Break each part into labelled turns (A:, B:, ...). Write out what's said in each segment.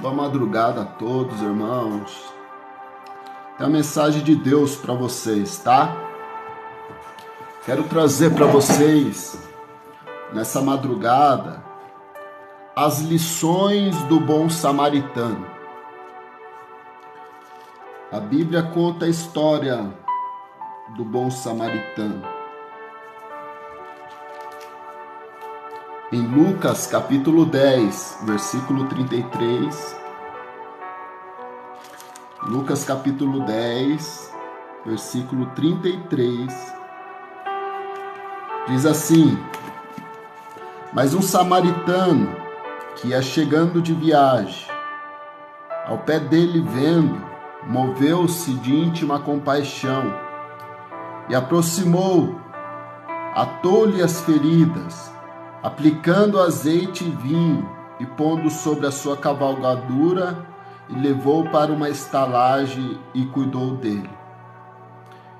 A: Boa madrugada a todos, irmãos. Tem a mensagem de Deus para vocês, tá? Quero trazer para vocês, nessa madrugada, as lições do bom samaritano. A Bíblia conta a história do bom samaritano. Em Lucas capítulo 10, versículo 33. Lucas capítulo 10, versículo 33. Diz assim: Mas um samaritano que ia chegando de viagem, ao pé dele vendo, moveu-se de íntima compaixão e aproximou, atou-lhe as feridas, aplicando azeite e vinho, e pondo sobre a sua cavalgadura, e levou para uma estalagem e cuidou dele.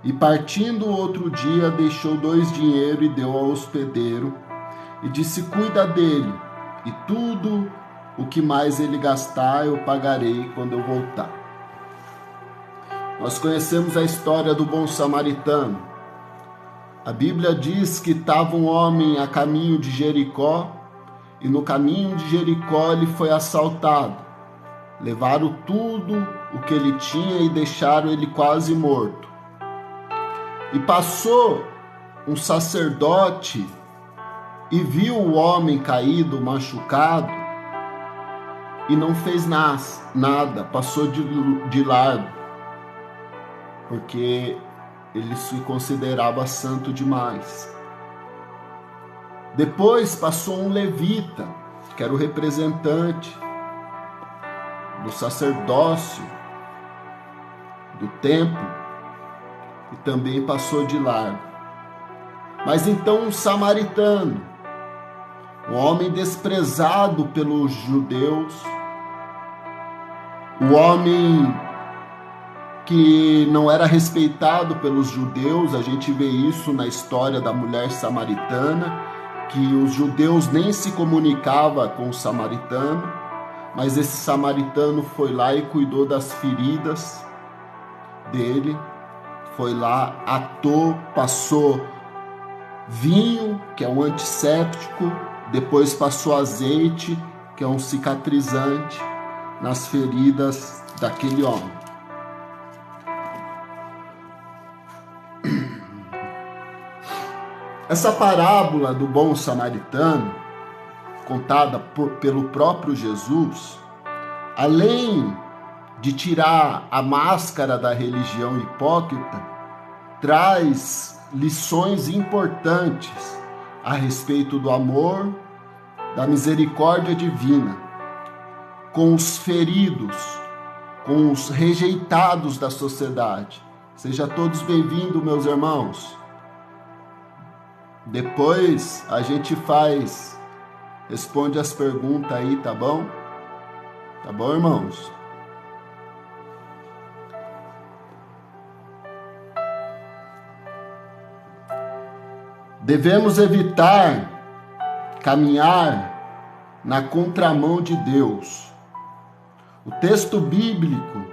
A: E partindo outro dia, deixou 2 dinheiros e deu ao hospedeiro, e disse: Cuida dele, e tudo o que mais ele gastar eu pagarei quando eu voltar. Nós conhecemos a história do bom samaritano. A Bíblia diz que estava um homem a caminho de Jericó, e no caminho de Jericó ele foi assaltado. Levaram tudo o que ele tinha e deixaram ele quase morto. E passou um sacerdote e viu o homem caído, machucado, e não fez nada, passou de largo, porque ele se considerava santo demais. Depois passou um levita, que era o representante do sacerdócio do templo, e também passou de largo. Mas então um samaritano, um homem desprezado pelos judeus, um homem que não era respeitado pelos judeus. A gente vê isso na história da mulher samaritana, que os judeus nem se comunicavam com o samaritano, mas esse samaritano foi lá e cuidou das feridas dele, foi lá, atou, passou vinho, que é um antisséptico, depois passou azeite, que é um cicatrizante, nas feridas daquele homem. Essa parábola do bom samaritano, contada pelo próprio Jesus, além de tirar a máscara da religião hipócrita, traz lições importantes a respeito do amor, da misericórdia divina, com os feridos, com os rejeitados da sociedade. Sejam todos bem-vindos, meus irmãos. Depois a gente responde as perguntas aí, tá bom? Tá bom, irmãos? Devemos evitar caminhar na contramão de Deus. O texto bíblico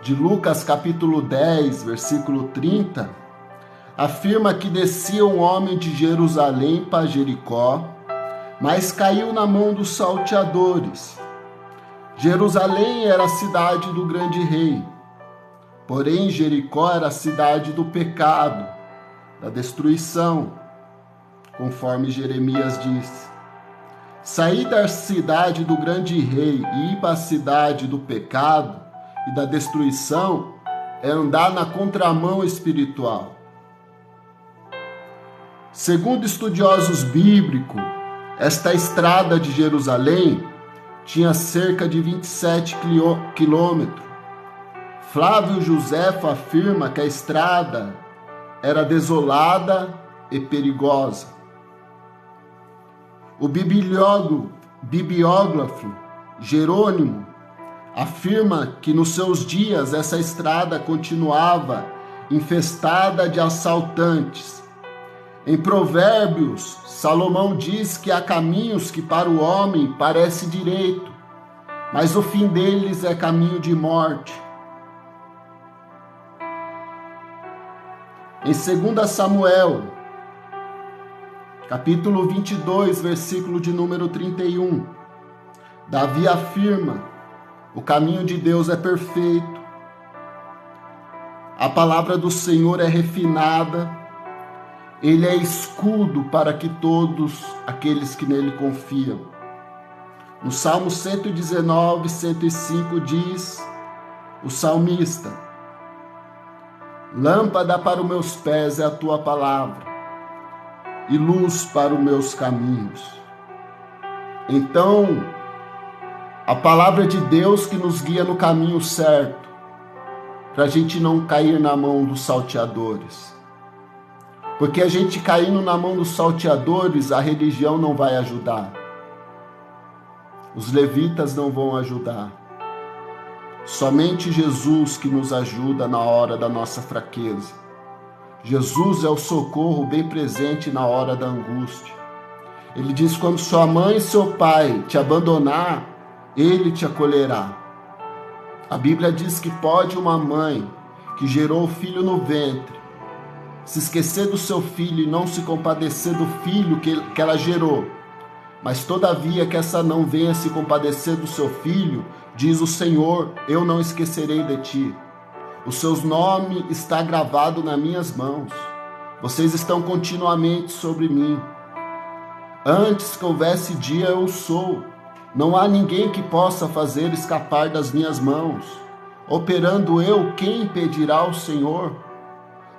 A: de Lucas capítulo 10, versículo 30, afirma que descia um homem de Jerusalém para Jericó, mas caiu na mão dos salteadores. Jerusalém era a cidade do grande rei, porém Jericó era a cidade do pecado, da destruição, conforme Jeremias disse. Sair da cidade do grande rei e ir para a cidade do pecado e da destruição é andar na contramão espiritual. Segundo estudiosos bíblicos, esta estrada de Jerusalém tinha cerca de 27 quilômetros. Flávio Joséfo afirma que a estrada era desolada e perigosa. O bibliógrafo Jerônimo afirma que nos seus dias essa estrada continuava infestada de assaltantes. Em Provérbios, Salomão diz que há caminhos que para o homem parece direito, mas o fim deles é caminho de morte. Em 2 Samuel, capítulo 22, versículo de número 31, Davi afirma: o caminho de Deus é perfeito, a palavra do Senhor é refinada, ele é escudo para que todos aqueles que nele confiam. No Salmo 119, 105 diz o salmista: lâmpada para os meus pés é a tua palavra e luz para os meus caminhos. Então, a palavra de Deus que nos guia no caminho certo, para a gente não cair na mão dos salteadores. Porque a gente caindo na mão dos salteadores, a religião não vai ajudar. Os levitas não vão ajudar. Somente Jesus que nos ajuda na hora da nossa fraqueza. Jesus é o socorro bem presente na hora da angústia. Ele diz: quando sua mãe e seu pai te abandonar, ele te acolherá. A Bíblia diz que pode uma mãe que gerou o filho no ventre se esquecer do seu filho e não se compadecer do filho que ela gerou, mas todavia que essa não venha se compadecer do seu filho, diz o Senhor: eu não esquecerei de ti. O seu nome está gravado nas minhas mãos. Vocês estão continuamente sobre mim. Antes que houvesse dia, eu sou. Não há ninguém que possa fazer escapar das minhas mãos. Operando eu, quem impedirá o Senhor?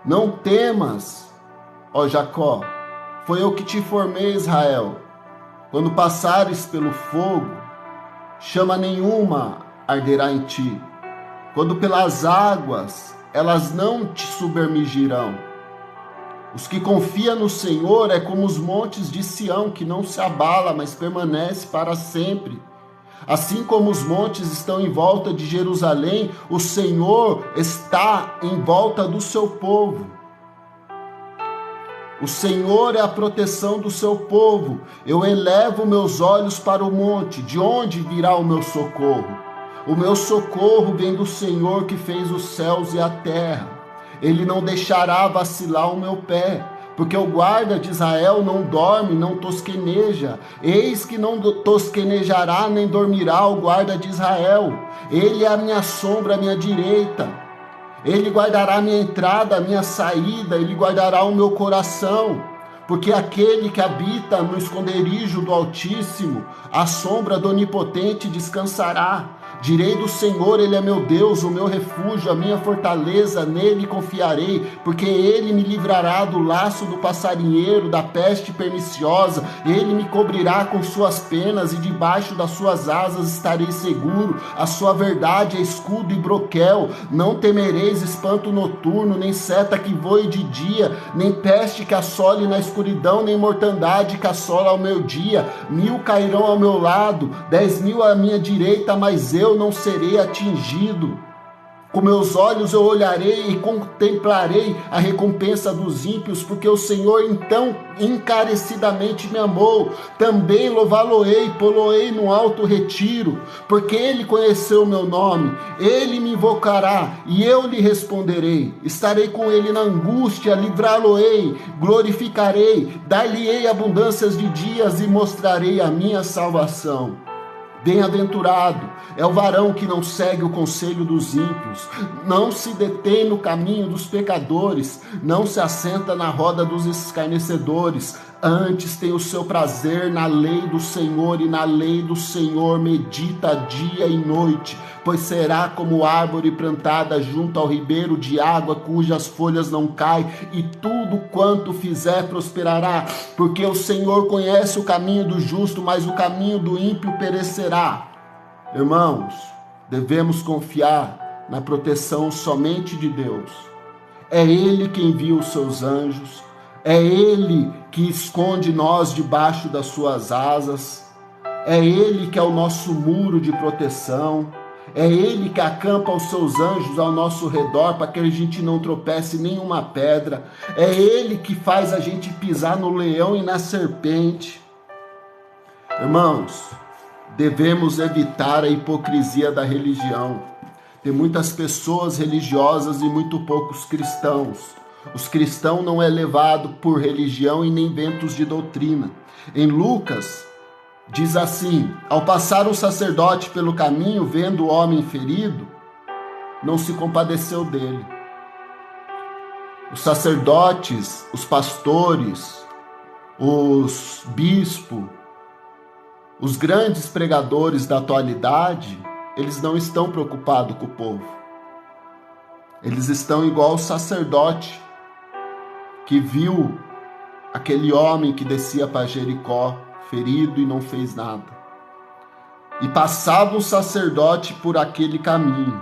A: Não temas, ó Jacó, foi eu que te formei, Israel. Quando passares pelo fogo, chama nenhuma arderá em ti. Quando pelas águas, elas não te submergirão. Os que confiam no Senhor é como os montes de Sião, que não se abala, mas permanece para sempre. Assim como os montes estão em volta de Jerusalém, o Senhor está em volta do seu povo. O Senhor é a proteção do seu povo. Eu elevo meus olhos para o monte, de onde virá o meu socorro? O meu socorro vem do Senhor que fez os céus e a terra. Ele não deixará vacilar o meu pé. Porque o guarda de Israel não dorme, não tosqueneja. Eis que não tosquenejará, nem dormirá o guarda de Israel. Ele é a minha sombra, a minha direita. Ele guardará a minha entrada, a minha saída. Ele guardará o meu coração. Porque aquele que habita no esconderijo do Altíssimo, à sombra do Onipotente descansará. Direi do Senhor: ele é meu Deus, o meu refúgio, a minha fortaleza, nele confiarei, porque ele me livrará do laço do passarinheiro, da peste perniciosa, ele me cobrirá com suas penas e debaixo das suas asas estarei seguro. A sua verdade é escudo e broquel. Não temereis espanto noturno, nem seta que voe de dia, nem peste que assole na escuridão, nem mortandade que assola ao meu dia. 1000 cairão ao meu lado, 10.000 à minha direita, mas eu não serei atingido. Com meus olhos eu olharei e contemplarei a recompensa dos ímpios, porque o Senhor então encarecidamente me amou. Também louvá-lo-ei, pô-lo-ei no alto retiro, porque ele conheceu o meu nome. Ele me invocará e eu lhe responderei. Estarei com ele na angústia, livrá-lo-ei, glorificarei, dar-lhe-ei abundâncias de dias e mostrarei a minha salvação. Bem-aventurado é o varão que não segue o conselho dos ímpios, não se detém no caminho dos pecadores, não se assenta na roda dos escarnecedores, antes tem o seu prazer na lei do Senhor, e na lei do Senhor medita dia e noite, pois será como árvore plantada junto ao ribeiro de água, cujas folhas não caem, e tudo quanto fizer prosperará, porque o Senhor conhece o caminho do justo, mas o caminho do ímpio perecerá. Irmãos, devemos confiar na proteção somente de Deus. É Ele que envia os seus anjos, é Ele que esconde nós debaixo das suas asas, é Ele que é o nosso muro de proteção, é Ele que acampa os seus anjos ao nosso redor para que a gente não tropece nenhuma pedra, é Ele que faz a gente pisar no leão e na serpente. Irmãos, devemos evitar a hipocrisia da religião. Tem muitas pessoas religiosas e muito poucos cristãos. Os cristãos não é levado por religião e nem ventos de doutrina. Em Lucas, diz assim: ao passar um sacerdote pelo caminho, vendo o homem ferido, não se compadeceu dele. Os sacerdotes, os pastores, os bispos, os grandes pregadores da atualidade, eles não estão preocupados com o povo. Eles estão igual o sacerdote que viu aquele homem que descia para Jericó, ferido e não fez nada. E passava o sacerdote por aquele caminho,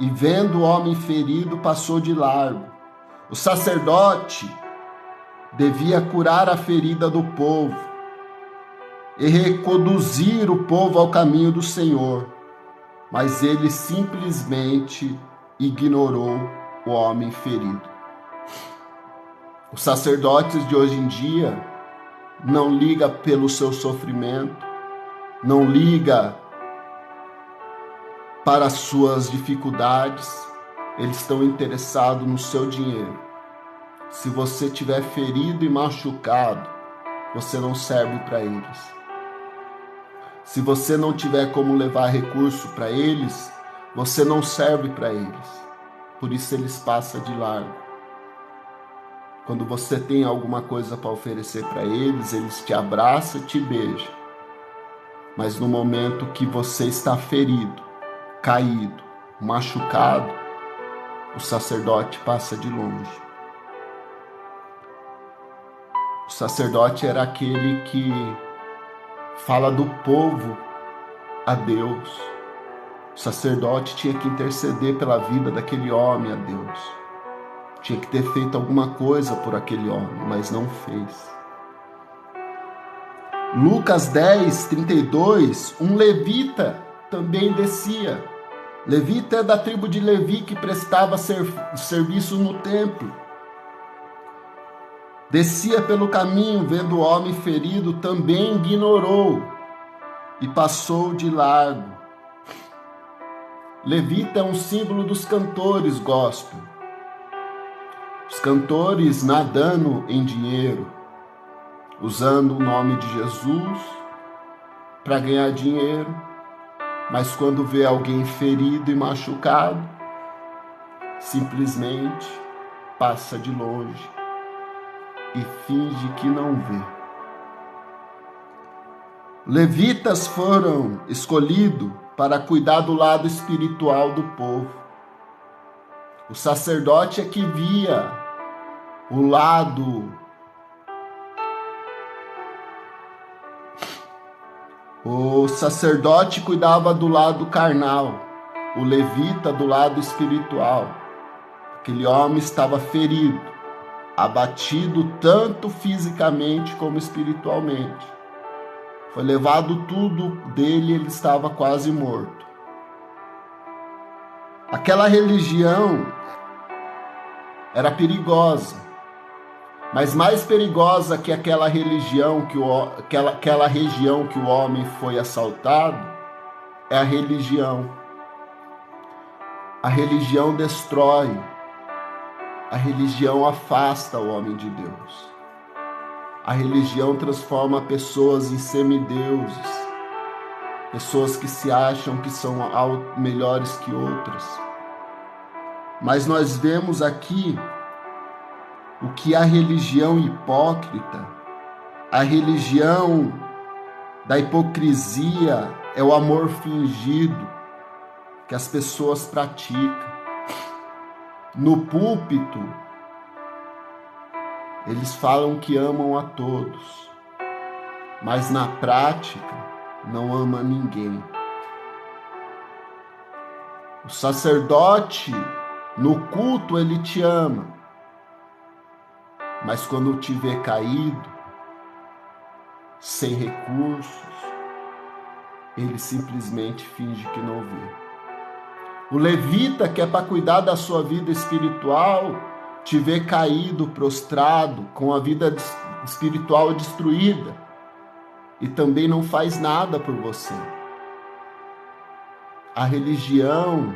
A: e vendo o homem ferido, passou de largo. O sacerdote devia curar a ferida do povo e reconduzir o povo ao caminho do Senhor, mas ele simplesmente ignorou o homem ferido. Os sacerdotes de hoje em dia não ligam pelo seu sofrimento, não ligam para as suas dificuldades, eles estão interessados no seu dinheiro. Se você estiver ferido e machucado, você não serve para eles. Se você não tiver como levar recurso para eles, você não serve para eles. Por isso eles passam de largo. Quando você tem alguma coisa para oferecer para eles, eles te abraçam e te beijam. Mas no momento que você está ferido, caído, machucado, o sacerdote passa de longe. O sacerdote era aquele que fala do povo a Deus. O sacerdote tinha que interceder pela vida daquele homem a Deus. Tinha que ter feito alguma coisa por aquele homem, mas não fez. Lucas 10, 32, um levita também descia. Levita é da tribo de Levi que prestava serviço no templo. Descia pelo caminho, vendo o homem ferido, também ignorou e passou de largo. Levita é um símbolo dos cantores gospel. Os cantores nadando em dinheiro, usando o nome de Jesus para ganhar dinheiro, mas quando vê alguém ferido e machucado, simplesmente passa de longe e finge que não vê. Levitas foram escolhidos para cuidar do lado espiritual do povo. O sacerdote é que via o lado O sacerdote cuidava do lado carnal, o levita do lado espiritual. Aquele homem estava ferido, abatido tanto fisicamente como espiritualmente. Foi levado tudo dele, ele estava quase morto. Aquela religião era perigosa, mas mais perigosa que aquela religião, aquela região que o homem foi assaltado, é a religião. A religião destrói, a religião afasta o homem de Deus. A religião transforma pessoas em semideuses, pessoas que se acham que são melhores que outras. Mas nós vemos aqui o que a religião hipócrita, a religião da hipocrisia, é o amor fingido que as pessoas praticam. No púlpito, eles falam que amam a todos, mas na prática não ama ninguém. O sacerdote, no culto, ele te ama, mas quando te vê caído, sem recursos, ele simplesmente finge que não vê. O levita, que é para cuidar da sua vida espiritual, te vê caído, prostrado, com a vida espiritual destruída, e também não faz nada por você. A religião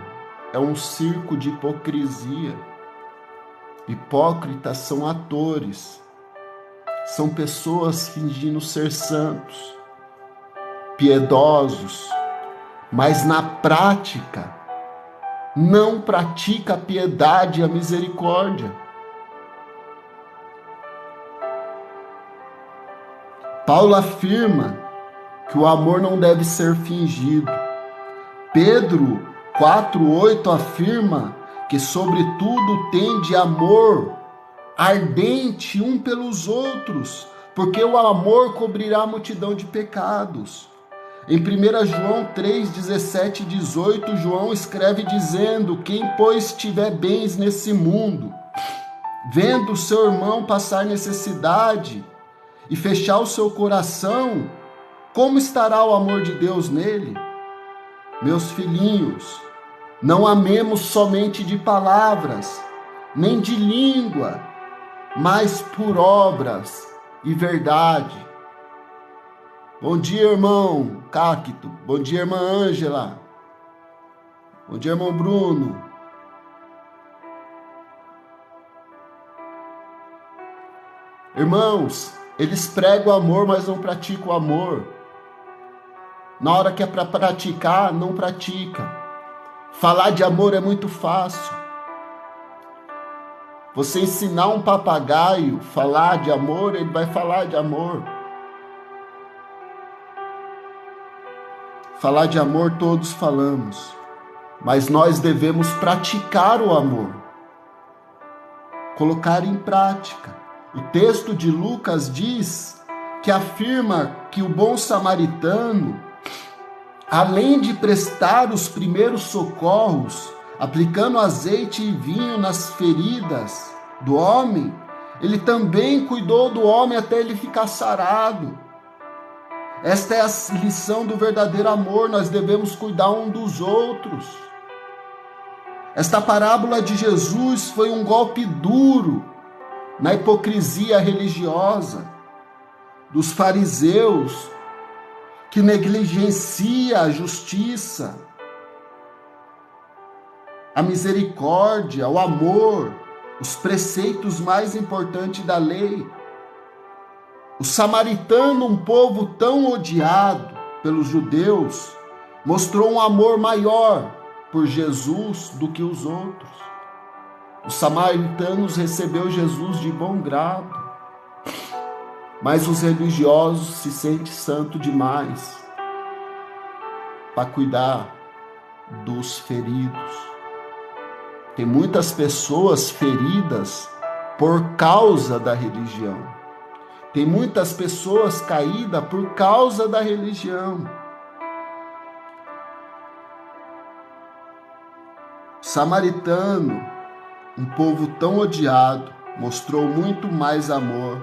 A: é um circo de hipocrisia. Hipócritas são atores, são pessoas fingindo ser santos, piedosos, mas na prática não pratica a piedade e a misericórdia. Paulo afirma que o amor não deve ser fingido. Pedro 4:8 afirma que sobretudo tende amor ardente um pelos outros, porque o amor cobrirá a multidão de pecados. Em 1 João 3:17 e 18, João escreve dizendo: quem, pois, tiver bens nesse mundo, vendo seu irmão passar necessidade e fechar o seu coração, como estará o amor de Deus nele? Meus filhinhos, não amemos somente de palavras, nem de língua, mas por obras e verdade. Bom dia, irmão Cacto. Bom dia, irmã Ângela. Bom dia, irmão Bruno. Irmãos, eles pregam o amor, mas não praticam o amor. Na hora que é para praticar, não pratica. Falar de amor é muito fácil. Você ensinar um papagaio a falar de amor, ele vai falar de amor. Falar de amor todos falamos, mas nós devemos praticar o amor, colocar em prática. O texto de Lucas diz que afirma que o bom samaritano, além de prestar os primeiros socorros, aplicando azeite e vinho nas feridas do homem, ele também cuidou do homem até ele ficar sarado. Esta é a lição do verdadeiro amor, nós devemos cuidar um dos outros. Esta parábola de Jesus foi um golpe duro na hipocrisia religiosa dos fariseus, que negligencia a justiça, a misericórdia, o amor, os preceitos mais importantes da lei. O samaritano, um povo tão odiado pelos judeus, mostrou um amor maior por Jesus do que os outros. Os samaritanos recebeu Jesus de bom grado, mas os religiosos se sentem santo demais para cuidar dos feridos. Tem muitas pessoas feridas por causa da religião. Tem muitas pessoas caídas por causa da religião. Samaritano, um povo tão odiado, mostrou muito mais amor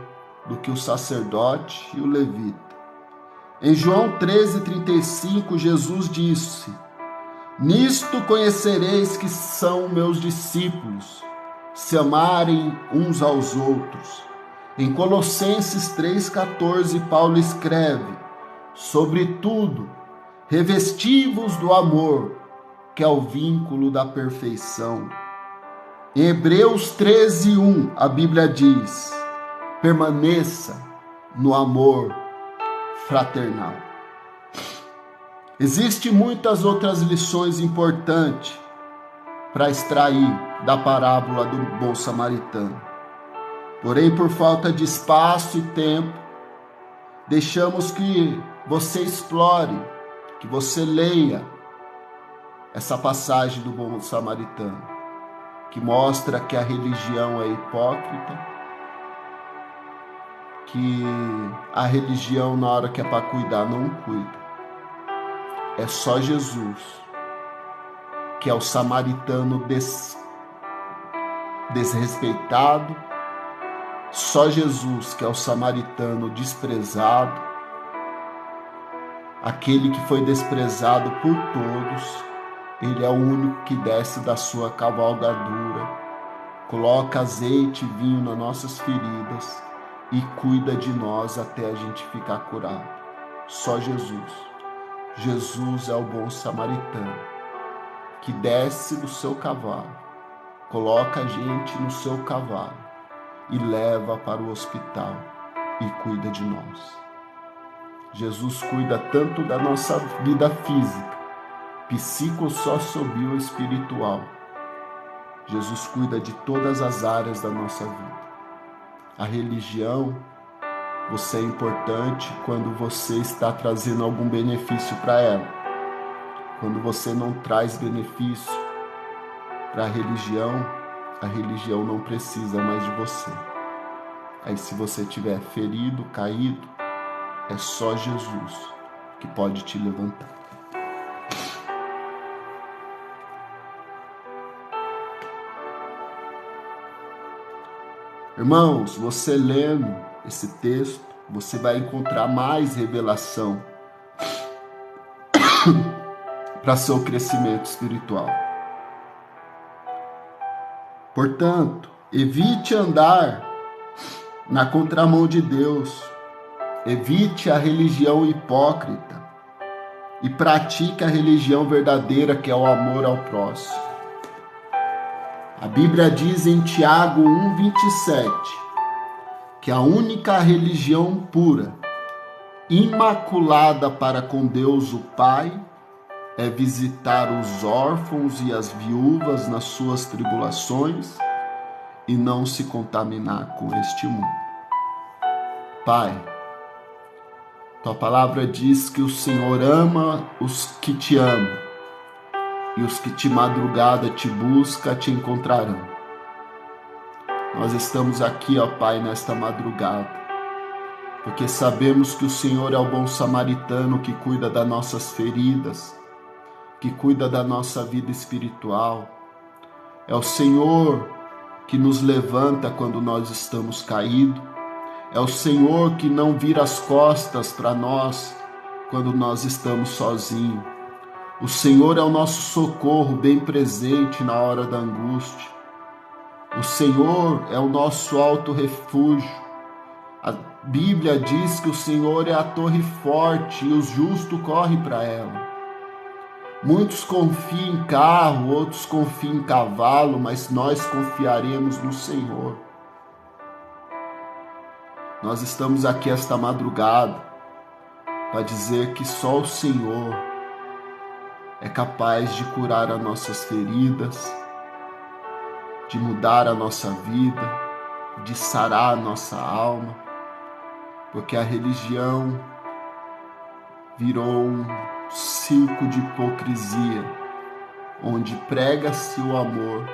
A: do que o sacerdote e o levita. Em João 13:35, Jesus disse: nisto conhecereis que são meus discípulos, se amarem uns aos outros. Em Colossenses 3:14, Paulo escreve: sobretudo, revesti-vos do amor, que é o vínculo da perfeição. Em Hebreus 13:1, a Bíblia diz: permaneça no amor fraternal. Existem muitas outras lições importantes para extrair da parábola do bom samaritano. Porém, por falta de espaço e tempo, deixamos que você explore, que você leia essa passagem do bom samaritano, que mostra que a religião é hipócrita, que a religião, na hora que é para cuidar, não cuida. É só Jesus, que é o samaritano desrespeitado, só Jesus, que é o samaritano desprezado, aquele que foi desprezado por todos. Ele é o único que desce da sua cavalgadura, coloca azeite e vinho nas nossas feridas e cuida de nós até a gente ficar curado. Só Jesus. Jesus é o bom samaritano que desce do seu cavalo, coloca a gente no seu cavalo e leva para o hospital e cuida de nós. Jesus cuida tanto da nossa vida física, psicossocial, espiritual. Jesus cuida de todas as áreas da nossa vida. A religião, você é importante quando você está trazendo algum benefício para ela. Quando você não traz benefício para a religião não precisa mais de você. Aí se você estiver ferido, caído, é só Jesus que pode te levantar. Irmãos, você lendo esse texto, você vai encontrar mais revelação para seu crescimento espiritual. Portanto, evite andar na contramão de Deus. Evite a religião hipócrita e pratique a religião verdadeira, que é o amor ao próximo. A Bíblia diz em Tiago 1:27 que a única religião pura, imaculada para com Deus o Pai, é visitar os órfãos e as viúvas nas suas tribulações e não se contaminar com este mundo. Pai, tua palavra diz que o Senhor ama os que te amam, e os que de madrugada te buscam te encontrarão. Nós estamos aqui, ó Pai, nesta madrugada, porque sabemos que o Senhor é o bom samaritano que cuida das nossas feridas, que cuida da nossa vida espiritual. É o Senhor que nos levanta quando nós estamos caídos. É o Senhor que não vira as costas para nós quando nós estamos sozinhos. O Senhor é o nosso socorro bem presente na hora da angústia. O Senhor é o nosso alto refúgio. A Bíblia diz que o Senhor é a torre forte e os justos correm para ela. Muitos confiam em carro, outros confiam em cavalo, mas nós confiaremos no Senhor. Nós estamos aqui esta madrugada para dizer que só o Senhor é capaz de curar as nossas feridas, de mudar a nossa vida, de sarar a nossa alma, porque a religião virou um circo de hipocrisia, onde prega-se o amor,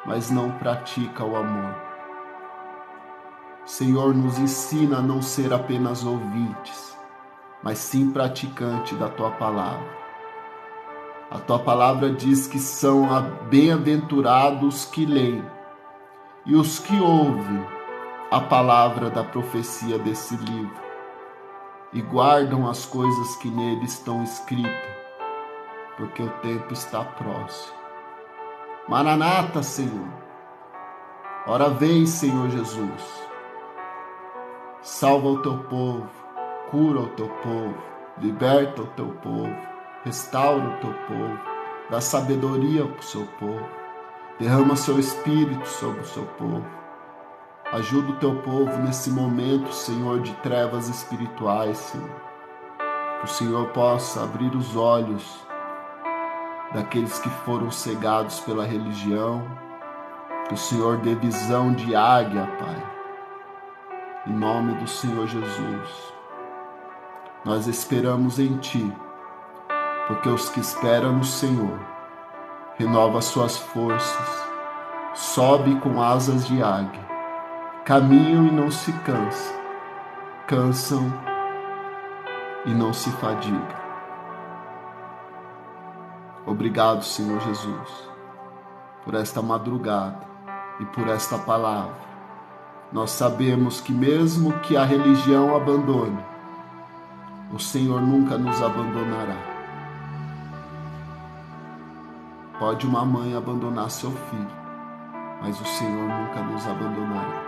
A: mas não pratica o amor. Senhor, nos ensina a não ser apenas ouvintes, mas sim praticantes da Tua palavra. A Tua palavra diz que são bem-aventurados os que leem e os que ouvem a palavra da profecia desse livro e guardam as coisas que nele estão escritas, porque o tempo está próximo. Maranata, Senhor. Ora vem, Senhor Jesus. Salva o Teu povo, cura o Teu povo, liberta o Teu povo, restaura o Teu povo, dá sabedoria para o Seu povo, derrama Seu Espírito sobre o Seu povo. Ajuda o Teu povo nesse momento, Senhor, de trevas espirituais, Senhor. Que o Senhor possa abrir os olhos daqueles que foram cegados pela religião. Que o Senhor dê visão de águia, Pai. Em nome do Senhor Jesus. Nós esperamos em Ti, porque os que esperam no Senhor renova suas forças, sobe com asas de águia, caminham e não se cansam, cansam e não se fadigam. Obrigado, Senhor Jesus, por esta madrugada e por esta palavra. Nós sabemos que mesmo que a religião abandone, o Senhor nunca nos abandonará. Pode uma mãe abandonar seu filho, mas o Senhor nunca nos abandonará.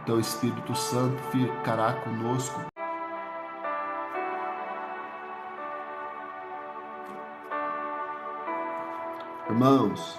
A: O Teu Espírito Santo ficará conosco Irmãos,